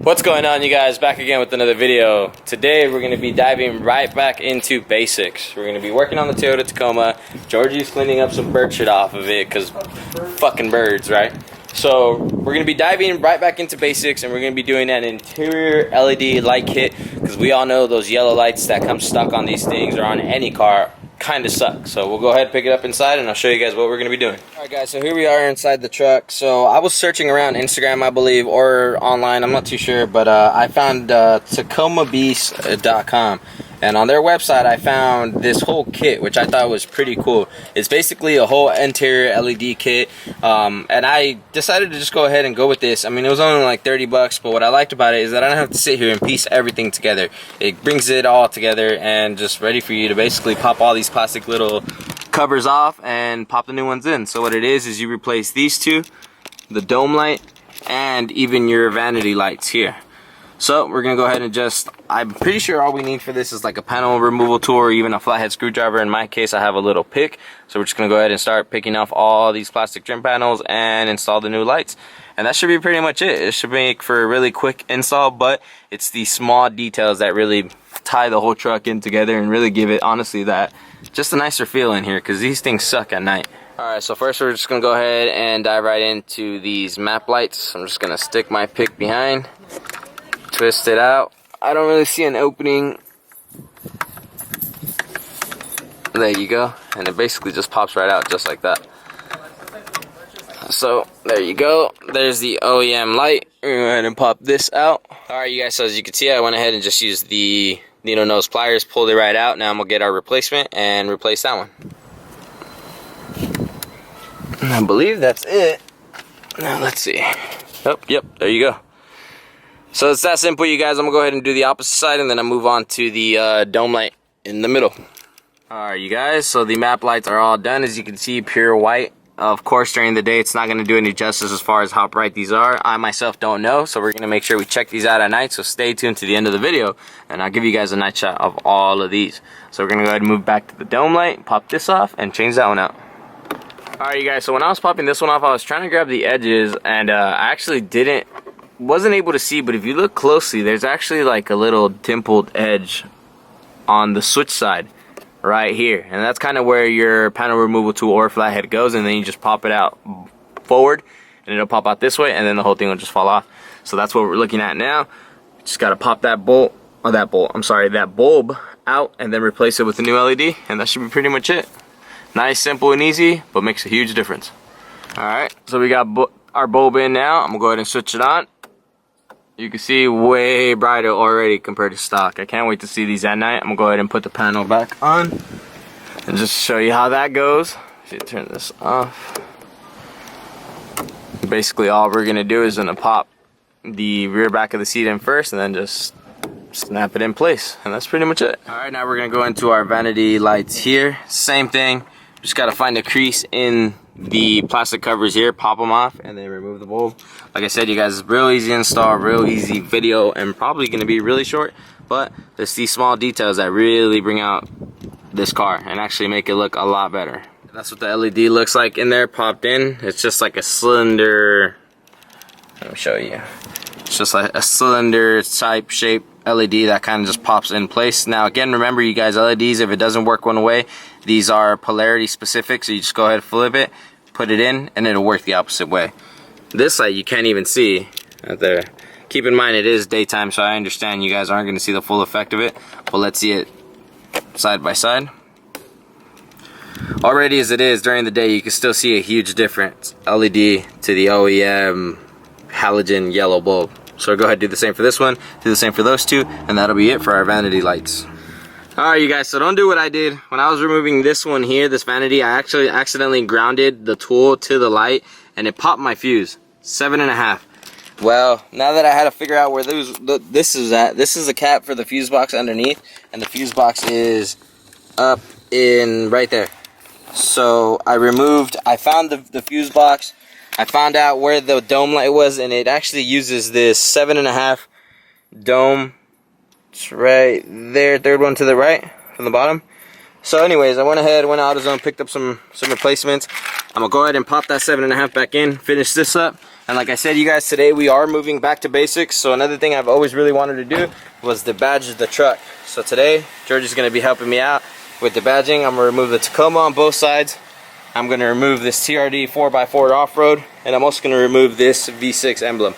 What's going on, you guys? Back again with another video. Today we're going to be diving right back into basics. We're going to be working on the Toyota Tacoma. Georgie's cleaning up some bird shit off of it because fucking birds, right? So we're going to be diving right back into basics, and we're going to be doing an interior LED light kit because we all know those yellow lights that come stuck on these things or on any car kind of suck. So we'll go ahead and pick it up inside, and I'll show you guys what we're going to be doing. Alright guys, so here we are inside the truck. So I was searching around Instagram, I believe, or online, I'm not too sure, but I found TacomaBeast.com, and on their website I found this whole kit, which I thought was pretty cool. It's basically a whole interior LED kit, and I decided to just go ahead and go with this. I mean, it was only like 30 bucks, but what I liked about it is that I don't have to sit here and piece everything together. It brings it all together and just ready for you to basically pop all these plastic little covers off and pop the new ones in. So what it is you replace these two, the dome light, and even your vanity lights here. So we're gonna go ahead and I'm pretty sure all we need for this is like a panel removal tool or even a flathead screwdriver. In my case, I have a little pick. So we're just gonna go ahead and start picking off all these plastic trim panels and install the new lights. And that should be pretty much it. It should make for a really quick install, but it's the small details that really tie the whole truck in together and really give it, honestly, that just a nicer feel in here, because these things suck at night. Alright, so first we're just gonna go ahead and dive right into these map lights. I'm just gonna stick my pick behind, twist it out. I don't really see an opening. There you go, and it basically just pops right out just like that. So there you go, there's the OEM light. We're gonna go ahead and pop this out. Alright you guys, so as you can see, I went ahead and just used the needle nose pliers, pulled it right out. Now I'm gonna get our replacement and replace that one. And I believe that's it. Now let's see. Oh, yep, there you go. So it's that simple, you guys. I'm gonna go ahead and do the opposite side, and then I move on to the dome light in the middle. Alright you guys, so the map lights are all done. As you can see, pure white. Of course, during the day, it's not going to do any justice as far as how bright these are. I myself don't know, so we're going to make sure we check these out at night. So stay tuned to the end of the video, and I'll give you guys a night shot of all of these. So we're going to go ahead and move back to the dome light, pop this off, and change that one out. Alright, you guys, so when I was popping this one off, I was trying to grab the edges, and I actually wasn't able to see, but if you look closely, there's actually like a little dimpled edge on the switch side. Right here, and that's kind of where your panel removal tool or flathead goes, and then you just pop it out forward and it'll pop out this way, and then the whole thing will just fall off. So that's what we're looking at now. Just got to pop that bulb out and then replace it with a new LED, and that should be pretty much it. Nice, simple, and easy, but makes a huge difference. Alright, so we got our bulb in now. I'm gonna go ahead and switch it on. You can see way brighter already compared to stock. I can't wait to see these at night. I'm gonna go ahead and put the panel back on and just show you how that goes. If you turn this off, basically all we're gonna do is gonna pop the rear back of the seat in first, and then just snap it in place, and that's pretty much it. All right, now we're gonna go into our vanity lights here. Same thing. Just gotta find a crease in the plastic covers here, pop them off, and then remove the bulb. Like I said, you guys, it's real easy install, real easy video, and probably gonna be really short, but there's these small details that really bring out this car and actually make it look a lot better. That's what the LED looks like in there, popped in. It's just like a cylinder. Let me show you. It's just like a cylinder type shape LED that kind of just pops in place. Now again, remember you guys, LEDs, if it doesn't work one way, these are polarity specific, so you just go ahead and flip it, put it in, and it'll work the opposite way. This light you can't even see out there. Keep in mind it is daytime, so I understand you guys aren't going to see the full effect of it, but let's see it side by side. Already as it is, during the day you can still see a huge difference, LED to the OEM halogen yellow bulb. So go ahead and do the same for this one, do the same for those two, and that'll be it for our vanity lights. Alright you guys, so don't do what I did. When I was removing this one here, this vanity, I actually accidentally grounded the tool to the light, and it popped my fuse. 7.5. Well, now that I had to figure out where this is at, this is a cap for the fuse box underneath, and the fuse box is up in right there. So I found the fuse box. I found out where the dome light was, and it actually uses this 7.5 dome. It's right there, third one to the right from the bottom. So anyways, I went ahead, went AutoZone, picked up some replacements. I'm gonna go ahead and pop that 7.5 back in, finish this up, And like I said, you guys, today we are moving back to basics. So another thing I've always really wanted to do was debadge the truck. So today, George is going to be helping me out with debadging. I'm going to remove the Tacoma on both sides. I'm going to remove this TRD 4x4 off-road. And I'm also going to remove this V6 emblem.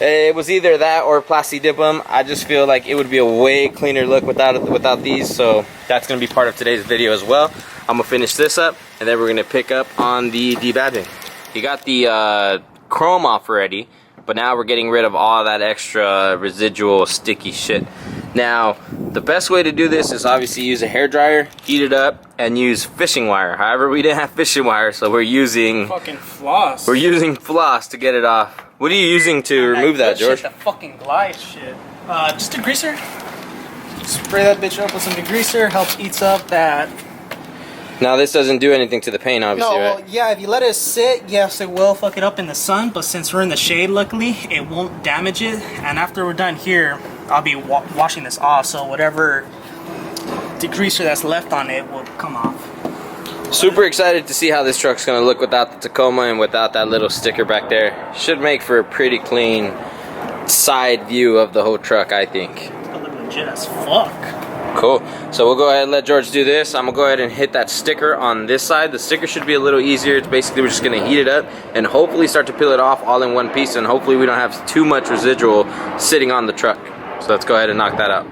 It was either that or plasti dip them. I just feel like it would be a way cleaner look without these. So that's going to be part of today's video as well. I'm going to finish this up and then we're going to pick up on the debadging. You got the chrome off already, but now we're getting rid of all that extra residual sticky shit. Now the best way to do this is obviously use a hair dryer, heat it up, and use fishing wire. However, we didn't have fishing wire, so we're using fucking floss. We're using floss to get it off. What are you using to remove that, George? Shit, the fucking glide shit. Just degreaser. Spray that bitch up with some degreaser. Helps eats up that. Now this doesn't do anything to the paint, obviously, no, right? well, yeah, if you let it sit, yes, it will fuck it up in the sun, but since we're in the shade, luckily, it won't damage it. And after we're done here, I'll be washing this off, so whatever degreaser that's left on it will come off. Super excited to see how this truck's gonna look without the Tacoma and without that little sticker back there. Should make for a pretty clean side view of the whole truck, I think. It's gonna look legit as fuck. Cool. So we'll go ahead and let George do this. I'm gonna go ahead and hit that sticker on this side. The sticker should be a little easier. It's basically we're just gonna heat it up and hopefully start to peel it off all in one piece, and hopefully we don't have too much residual sitting on the truck. So let's go ahead and knock that out.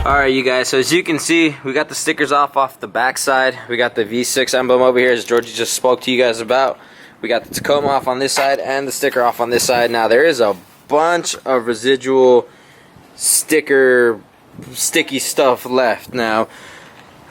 Alright, you guys, so as you can see, we got the stickers off the back side. We got the V6 emblem over here, as Georgie just spoke to you guys about. We got the Tacoma off on this side and the sticker off on this side. Now there is a bunch of residual sticky stuff left. Now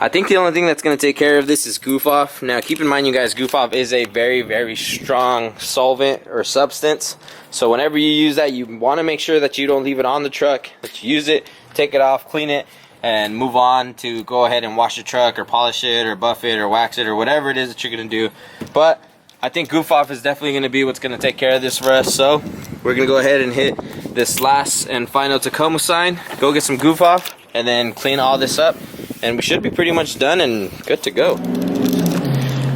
I think the only thing that's going to take care of this is goof off. Now keep in mind, you guys, goof off is a very strong solvent or substance. So whenever you use that, you want to make sure that you don't leave it on the truck, that you use it, take it off, clean it, and move on to go ahead and wash the truck or polish it or buff it or wax it or whatever it is that you're going to do. But I think goof off is definitely going to be what's going to take care of this for us. So we're going to go ahead and hit this last and final Tacoma sign, go get some goof off, and then clean all this up, and we should be pretty much done and good to go.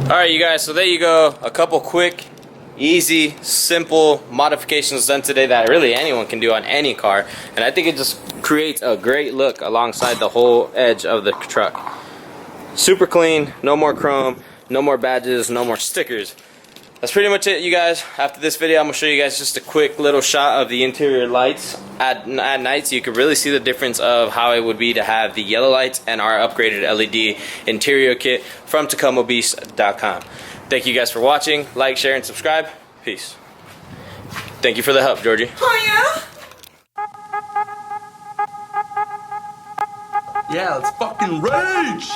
Alright, you guys, so there you go. A couple quick, easy, simple modifications done today that really anyone can do on any car, and I think it just creates a great look alongside the whole edge of the truck. Super clean, no more chrome, no more badges, no more stickers. That's pretty much it, you guys. After this video, I'm gonna show you guys just a quick little shot of the interior lights at night, so you can really see the difference of how it would be to have the yellow lights and our upgraded LED interior kit from TacomaBeast.com. Thank you guys for watching. Like, share, and subscribe. Peace. Thank you for the help, Georgie. Oh Yeah, let's fucking rage!